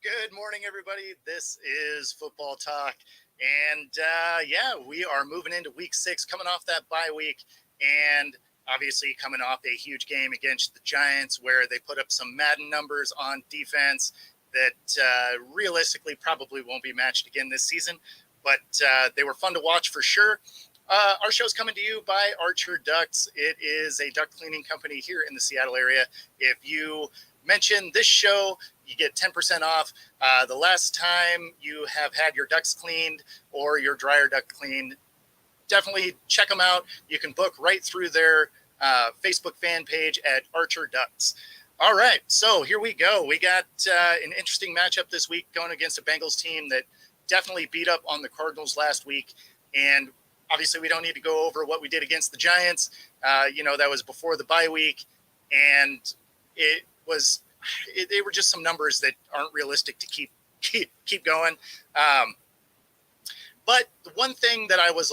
Good morning, everybody. This is Football Talk. And we are moving into week 6, coming off that bye week. And obviously, coming off a huge game against the Giants where they put up some Madden numbers on defense that realistically probably won't be matched again this season. But they were fun to watch for sure. Our show is coming to you by Archer Ducts. It is a duct cleaning company here in the Seattle area. If you mention this show, you get 10% off. The last time you have had your ducts cleaned or your dryer duct cleaned, definitely check them out. You can book right through their Facebook fan page at Archer Ducts. All right, so here we go. We got an interesting matchup this week going against a Bengals team that definitely beat up on the Cardinals last week. And obviously, we don't need to go over what we did against the Giants. That was before the bye week. And they were just some numbers that aren't realistic to keep going. But the one thing that I was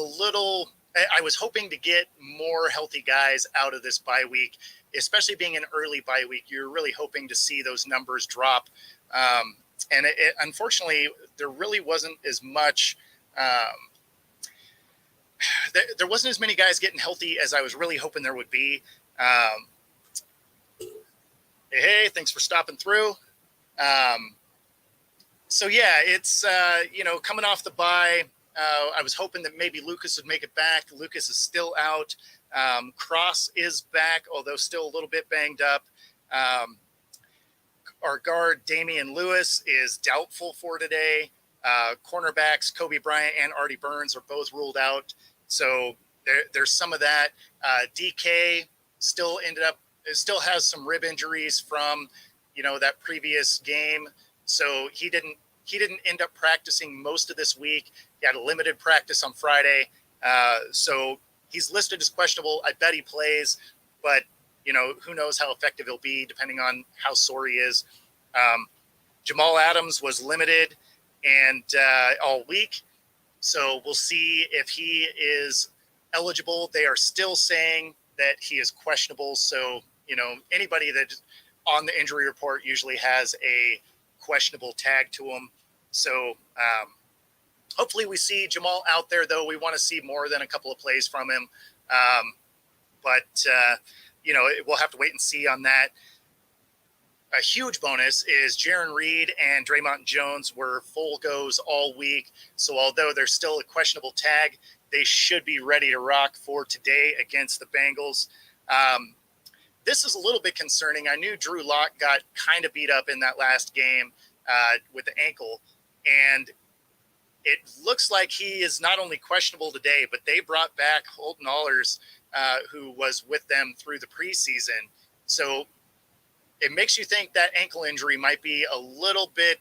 hoping to get more healthy guys out of this bye week, especially being an early bye week. You're really hoping to see those numbers drop. And unfortunately, there really wasn't as much. There wasn't as many guys getting healthy as I was really hoping there would be. Hey, thanks for stopping through. It's, coming off the bye. I was hoping that maybe Lucas would make it back. Lucas is still out. Cross is back, although still a little bit banged up. Our guard, Damian Lewis, is doubtful for today. Cornerbacks, Kobe Bryant and Artie Burns are both ruled out. So there's some of that. DK still has some rib injuries from, that previous game. So he didn't end up practicing most of this week. He had a limited practice on Friday. So he's listed as questionable. I bet he plays, but who knows how effective he'll be depending on how sore he is. Jamal Adams was limited and all week. So we'll see if he is eligible. They are still saying that he is questionable. So, anybody that's on the injury report usually has a questionable tag to him. So hopefully we see Jamal out there, though. We want to see more than a couple of plays from him. We'll have to wait and see on that. A huge bonus is Jaron Reed and Draymond Jones were full goes all week. So although there's still a questionable tag, they should be ready to rock for today against the Bengals. This is a little bit concerning. I knew Drew Lock got kind of beat up in that last game with the ankle. And it looks like he is not only questionable today, but they brought back Holton Allers, who was with them through the preseason. So it makes you think that ankle injury might be a little bit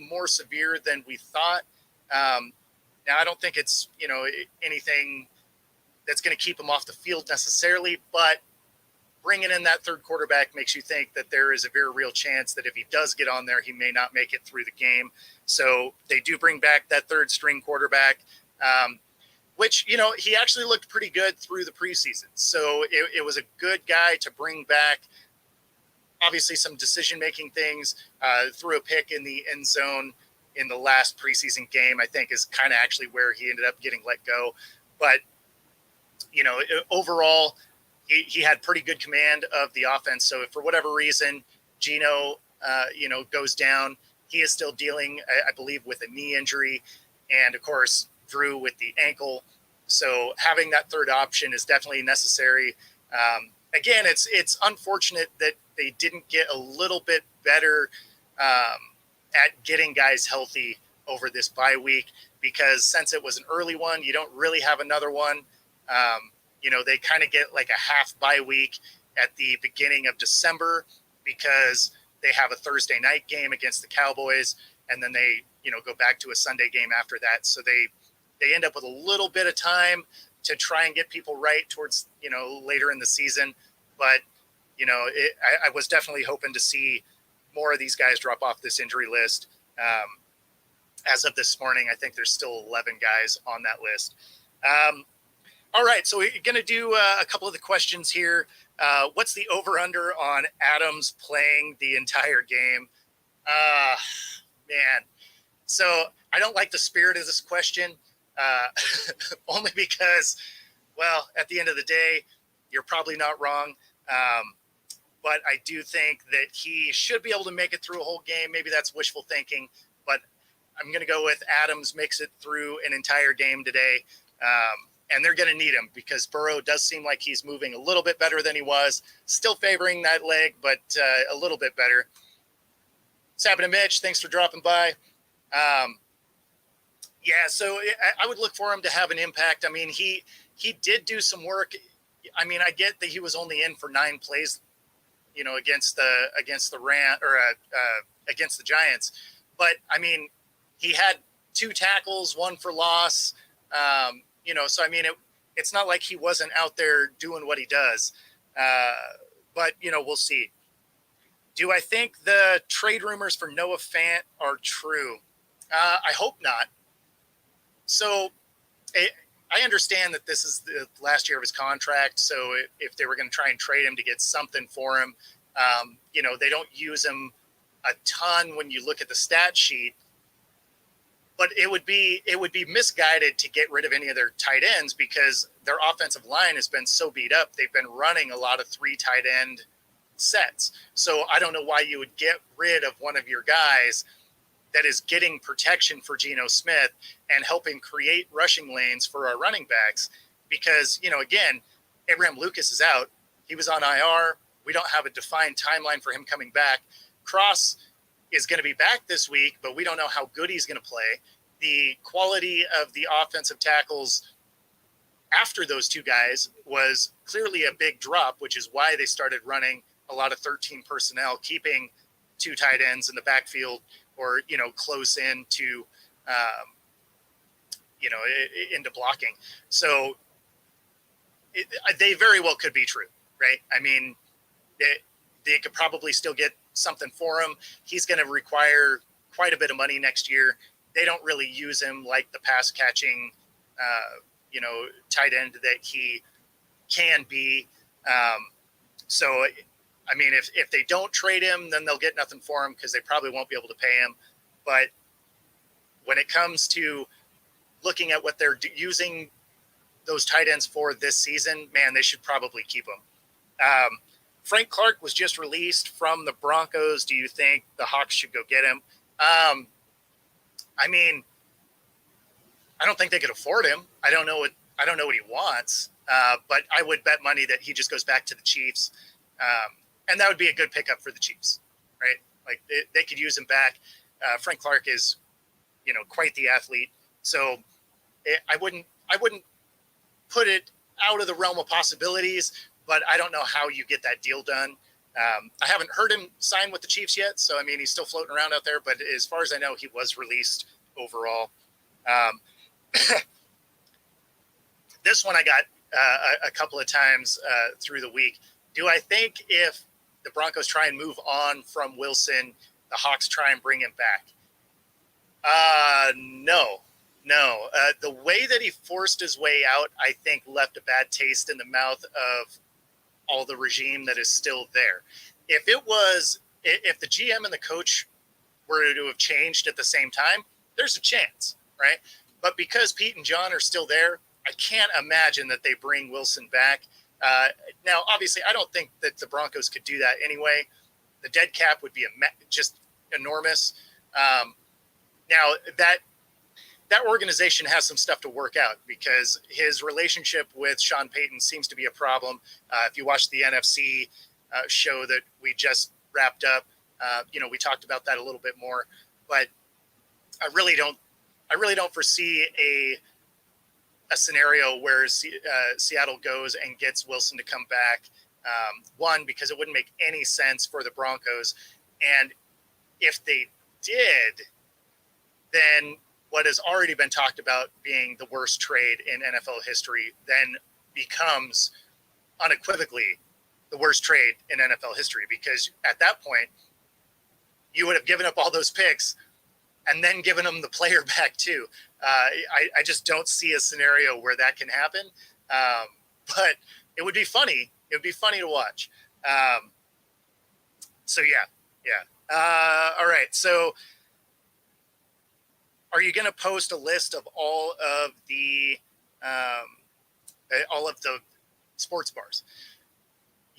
more severe than we thought. Now, I don't think it's, anything that's going to keep him off the field necessarily, but bringing in that third quarterback makes you think that there is a very real chance that if he does get on there, he may not make it through the game. So they do bring back that third string quarterback, which, he actually looked pretty good through the preseason. So it was a good guy to bring back. Obviously, some decision-making things, threw a pick in the end zone in the last preseason game, I think is kind of actually where he ended up getting let go. But, overall, he had pretty good command of the offense. So if for whatever reason Geno, goes down, he is still dealing, I believe, with a knee injury. And, of course, Drew with the ankle. So having that third option is definitely necessary. Again, it's unfortunate that they didn't get a little bit better at getting guys healthy over this bye week, because since it was an early one, you don't really have another one. They kind of get like a half bye week at the beginning of December because they have a Thursday night game against the Cowboys, and then they, go back to a Sunday game after that. So they end up with a little bit of time to try and get people right towards, later in the season. But, I was definitely hoping to see more of these guys drop off this injury list. As of this morning, I think there's still 11 guys on that list. All right, so we're going to do a couple of the questions here. What's the over-under on Adams playing the entire game? Man. So I don't like the spirit of this question, only because, well, at the end of the day, you're probably not wrong. But I do think that he should be able to make it through a whole game. Maybe that's wishful thinking, but I'm going to go with Adams makes it through an entire game today. And they're going to need him because Burrow does seem like he's moving a little bit better than he was. Still favoring that leg, but a little bit better. What's happening, Mitch? Thanks for dropping by. Yeah, so I would look for him to have an impact. I mean, he did do some work. I mean, I get that he was only in for 9 plays, against the against the Giants, but I mean, he had 2 tackles, 1 for loss. So I mean, it's not like he wasn't out there doing what he does. But we'll see. Do I think the trade rumors for Noah Fant are true? I hope not. So I understand that this is the last year of his contract. So if they were going to try and trade him to get something for him, they don't use him a ton when you look at the stat sheet. But it would be misguided to get rid of any of their tight ends because their offensive line has been so beat up. They've been running a lot of 3 tight end sets. So I don't know why you would get rid of one of your guys that is getting protection for Geno Smith and helping create rushing lanes for our running backs. Because, again, Abraham Lucas is out. He was on IR. We don't have a defined timeline for him coming back. Cross is going to be back this week, but we don't know how good he's going to play. The quality of the offensive tackles after those 2 guys was clearly a big drop, which is why they started running a lot of 13 personnel, keeping 2 tight ends in the backfield or, close in to, into blocking. So they very well could be true, right? I mean, they could probably still get something for him. He's going to require quite a bit of money next year. They don't really use him like the pass catching, tight end that he can be. So, I mean, if they don't trade him, then they'll get nothing for him because they probably won't be able to pay him. But when it comes to looking at what they're using those tight ends for this season, man, they should probably keep him. Frank Clark was just released from the Broncos. Do you think the Hawks should go get him? I mean, I don't think they could afford him. I don't know what he wants, but I would bet money that he just goes back to the Chiefs, and that would be a good pickup for the Chiefs, right? Like they could use him back. Frank Clark is, quite the athlete, so I wouldn't put it out of the realm of possibilities. But I don't know how you get that deal done. I haven't heard him sign with the Chiefs yet. So, I mean, he's still floating around out there. But as far as I know, he was released overall. This one I got a couple of times through the week. Do I think if the Broncos try and move on from Wilson, the Hawks try and bring him back? No. The way that he forced his way out, I think, left a bad taste in the mouth of all the regime that is still there. If the GM and the coach were to have changed at the same time, there's a chance, right? But because Pete and John are still there, I can't imagine that they bring Wilson back. Now, obviously, I don't think that the Broncos could do that anyway. The dead cap would be just enormous. Now, that organization has some stuff to work out because his relationship with Sean Payton seems to be a problem. If you watch the NFC show that we just wrapped up, we talked about that a little bit more. But I really don't foresee a scenario where Seattle goes and gets Wilson to come back. One, because it wouldn't make any sense for the Broncos, and if they did, then what has already been talked about being the worst trade in NFL history then becomes unequivocally the worst trade in NFL history, because at that point you would have given up all those picks and then given them the player back too. I just don't see a scenario where that can happen. But it would be funny. It would be funny to watch. So yeah. All right. So are you going to post a list of all of the sports bars?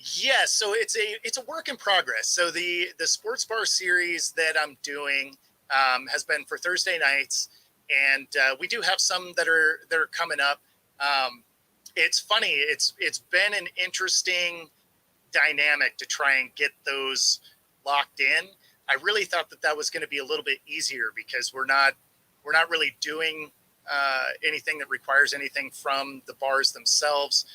Yes, so it's a work in progress. So the sports bar series that I'm doing has been for Thursday nights, and we do have some that are coming up. It's funny. It's been an interesting dynamic to try and get those locked in. I really thought that was going to be a little bit easier because we're not really doing anything that requires anything from the bars themselves.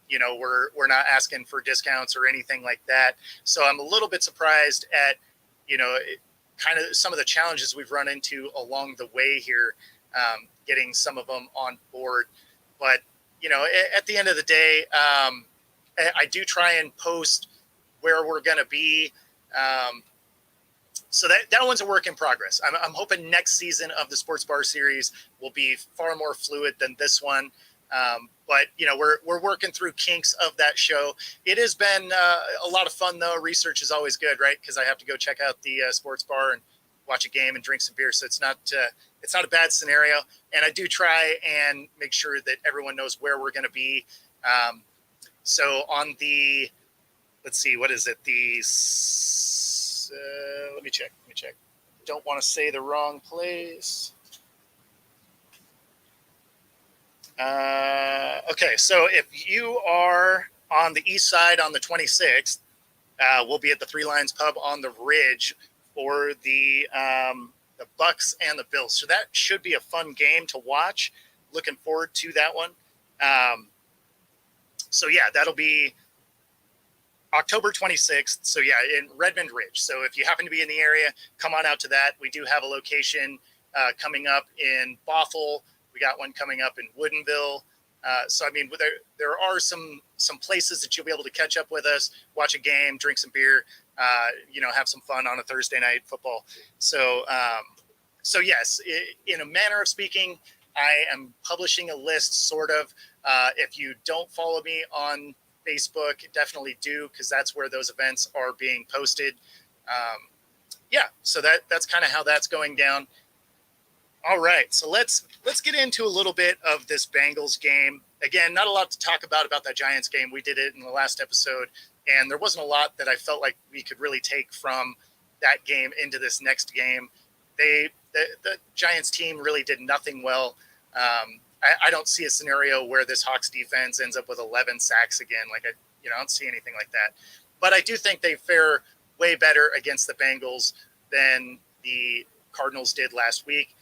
We're not asking for discounts or anything like that. So I'm a little bit surprised at, kind of some of the challenges we've run into along the way here, getting some of them on board. But, at the end of the day, I do try and post where we're going to be. So that one's a work in progress. I'm hoping next season of the Sports Bar series will be far more fluid than this one. But we're working through kinks of that show. It has been a lot of fun though. Research is always good, right? Because I have to go check out the sports bar and watch a game and drink some beer. So it's not a bad scenario. And I do try and make sure that everyone knows where we're going to be. So on the, let's see, what is it? Let me check. Don't want to say the wrong place. Okay, so if you are on the east side on the 26th, we'll be at the Three Lions Pub on the Ridge for the Bucks and the Bills. So that should be a fun game to watch. Looking forward to that one. So yeah, that'll be October 26th. So yeah, in Redmond Ridge. So if you happen to be in the area, come on out to that. We do have a location coming up in Bothell. We got one coming up in Woodinville. So, I mean, there are some places that you'll be able to catch up with us, watch a game, drink some beer, have some fun on a Thursday night football. So yes, in a manner of speaking, I am publishing a list sort of. If you don't follow me on Facebook, definitely do, because that's where those events are being posted. So that's kind of how that's going down. All right, so let's get into a little bit of this Bengals game. Again, not a lot to talk about that Giants game. We did it in the last episode, and there wasn't a lot that I felt like we could really take from that game into this next game. The Giants team really did nothing well. I don't see a scenario where this Hawks defense ends up with 11 sacks again. I don't see anything like that. But I do think they fare way better against the Bengals than the Cardinals did last week.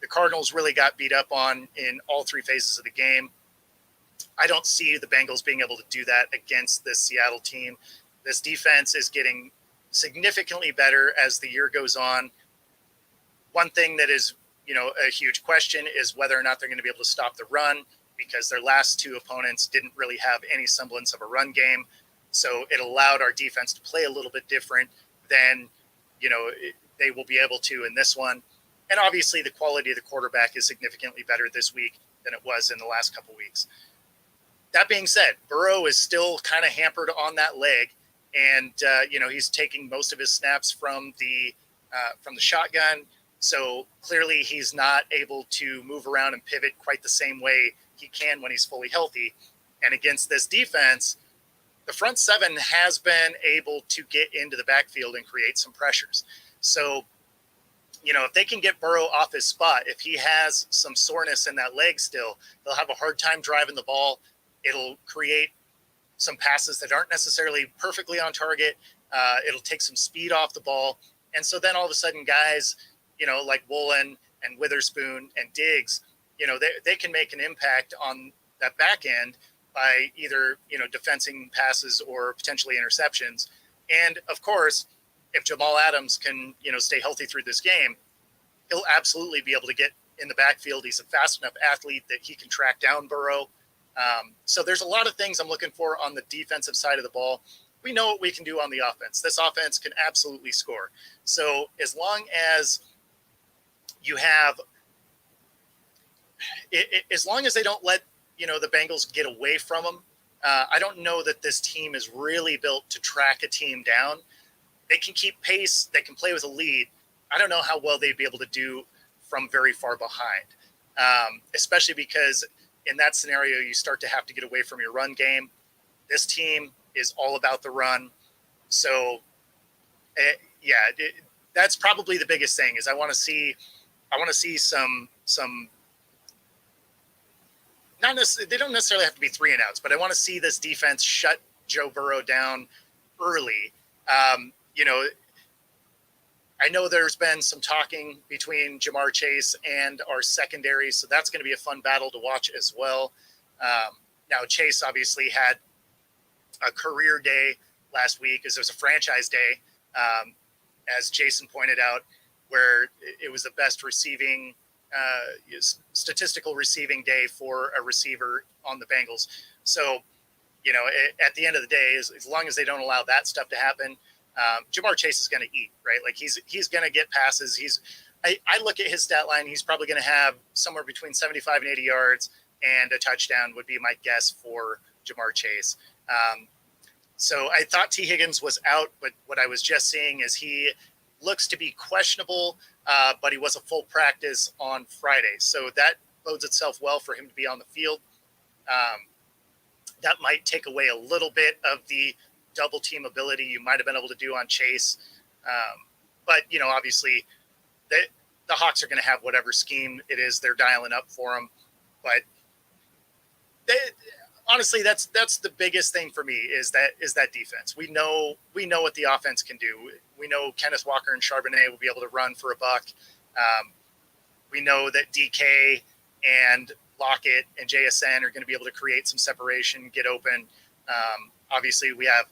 The Cardinals really got beat up on in all three phases of the game. I don't see the Bengals being able to do that against this Seattle team. This defense is getting significantly better as the year goes on. One thing that is, a huge question is whether or not they're going to be able to stop the run, because their last two opponents didn't really have any semblance of a run game. So it allowed our defense to play a little bit different than, they will be able to in this one. And obviously the quality of the quarterback is significantly better this week than it was in the last couple of weeks. That being said, Burrow is still kind of hampered on that leg. And, he's taking most of his snaps from the shotgun. So clearly he's not able to move around and pivot quite the same way he can when he's fully healthy. And against this defense, the front seven has been able to get into the backfield and create some pressures. So, if they can get Burrow off his spot, if he has some soreness in that leg still, they'll have a hard time driving the ball. It'll create some passes that aren't necessarily perfectly on target. It'll take some speed off the ball. And so then all of a sudden guys, like Woolen and Witherspoon and Diggs, they can make an impact on that back end by either, defensing passes or potentially interceptions. And of course, if Jamal Adams can, stay healthy through this game, he'll absolutely be able to get in the backfield. He's a fast enough athlete that he can track down Burrow. So there's a lot of things I'm looking for on the defensive side of the ball. We know what we can do on the offense. This offense can absolutely score. So as long as you have, as long as they don't let, the Bengals get away from them. I don't know that this team is really built to track a team down. They can keep pace. They can play with a lead. I don't know how well they'd be able to do from very far behind, especially because in that scenario, you start to have to get away from your run game. This team is all about the run. So, that's probably the biggest thing is I want to see some not necessarily, they don't necessarily have to be 3 and outs, but I want to see this defense shut Joe Burrow down early. I know there's been some talking between Jamar Chase and our secondary, so that's going to be a fun battle to watch as well. Now, Chase obviously had a career day last week as it was a franchise day, as Jason pointed out, where it was the best receiving statistical receiving day for a receiver on the Bengals. So, at the end of the day, as long as they don't allow that stuff to happen, Jamar Chase is going to eat, right? Like he's going to get passes. I look at his stat line. He's probably going to have somewhere between 75 and 80 yards and a touchdown would be my guess for Jamar Chase. So I thought T. Higgins was out, but what I was just seeing is he looks to be questionable, but he was a full practice on Friday. So that bodes itself well for him to be on the field. That might take away a little bit of the double team ability you might have been able to do on Chase. But, obviously the Hawks are going to have whatever scheme it is they're dialing up for him. But honestly, that's the biggest thing for me is that defense. We know what the offense can do. We know Kenneth Walker and Charbonnet will be able to run for a buck. We know that DK and Lockett and JSN are going to be able to create some separation, get open. Obviously, we have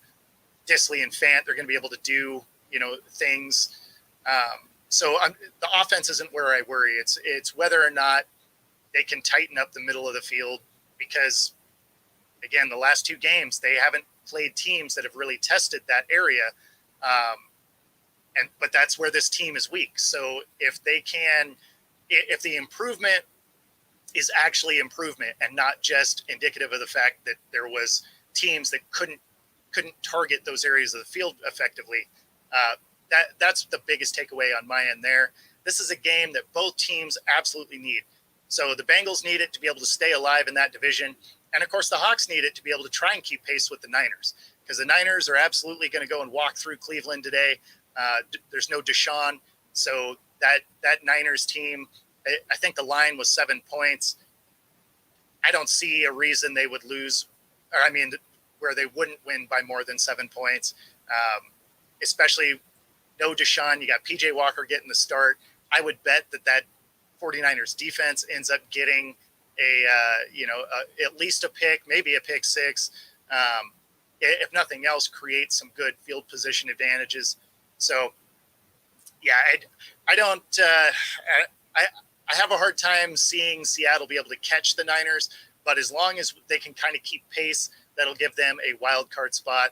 Disley and Fant. They're going to be able to do things. So the offense isn't where I worry. It's whether or not they can tighten up the middle of the field because, again, the last 2 games they haven't played teams that have really tested that area. But that's where this team is weak. So if the improvement is actually improvement and not just indicative of the fact that there was teams that couldn't target those areas of the field effectively, that's the biggest takeaway on my end there. This is a game that both teams absolutely need. So the Bengals need it to be able to stay alive in that division. And of course, the Hawks need it to be able to try and keep pace with the Niners because the Niners are absolutely going to go and walk through Cleveland today. There's no Deshaun. So that Niners team, I think the line was 7 points. I don't see a reason they would lose, where they wouldn't win by more than 7 points, especially no Deshaun. You got PJ Walker getting the start. I would bet that 49ers defense ends up getting at least a pick, maybe a pick 6. If nothing else, create some good field position advantages. So, yeah, I don't. I have a hard time seeing Seattle be able to catch the Niners, but as long as they can kind of keep pace, that'll give them a wild card spot.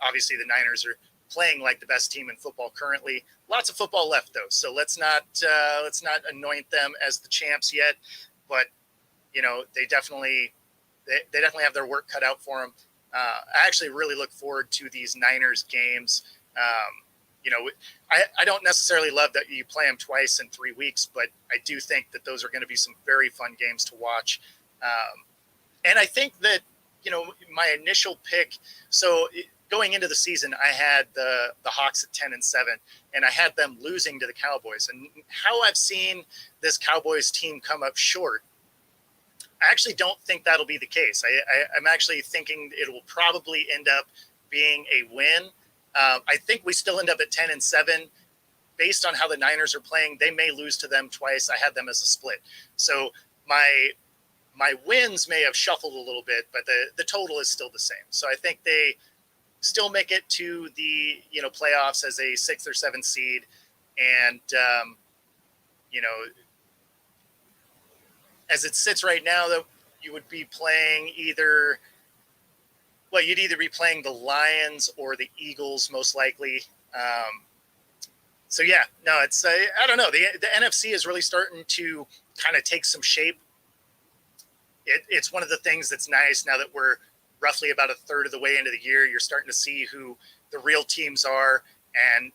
Obviously, the Niners are playing like the best team in football currently. Lots of football left, though, so let's not anoint them as the champs yet. But they definitely have their work cut out for them. I actually really look forward to these Niners games. I don't necessarily love that you play them twice in 3 weeks, but I do think that those are going to be some very fun games to watch. And I think that, my initial pick, so going into the season, I had the Hawks at 10-7, and I had them losing to the Cowboys. And how I've seen this Cowboys team come up short, I actually don't think that'll be the case. I'm actually thinking it will probably end up being a win. I think we still end up at 10-7 based on how the Niners are playing. They may lose to them twice. I had them as a split. So my wins may have shuffled a little bit, but the total is still the same. So I think they still make it to the, playoffs as a 6th or 7th seed. And, as it sits right now, that you would be playing you'd either be playing the Lions or the Eagles, most likely. So yeah, no, it's, I don't know. The NFC is really starting to kind of take some shape. it's one of the things that's nice now that we're roughly about a third of the way into the year. You're starting to see who the real teams are, and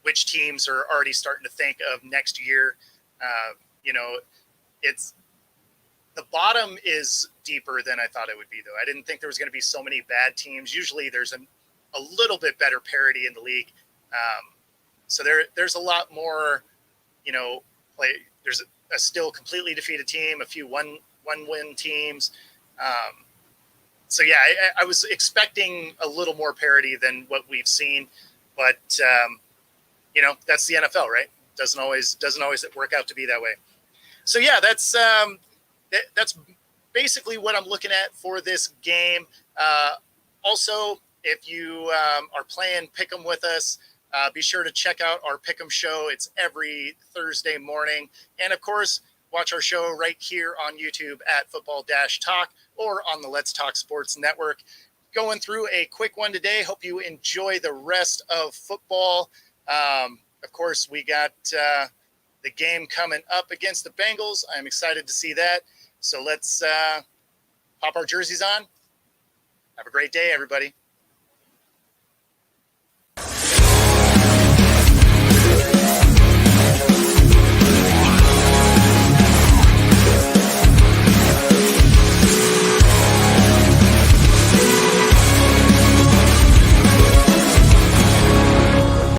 which teams are already starting to think of next year. It's the bottom is deeper than I thought it would be, though. I didn't think there was going to be so many bad teams. Usually there's a little bit better parity in the league. So there's a lot more, there's a still completely defeated team, a few one-win teams. So yeah, I was expecting a little more parity than what we've seen, but that's the NFL, right? Doesn't always work out to be that way. So yeah, that's basically what I'm looking at for this game. Also, if you are playing Pick'em with us, be sure to check out our Pick'em show. It's every Thursday morning. And of course, watch our show right here on YouTube at Football-Talk or on the Let's Talk Sports Network. Going through a quick one today. Hope you enjoy the rest of football. Of course, we got the game coming up against the Bengals. I'm excited to see that. So let's pop our jerseys on. Have a great day, everybody.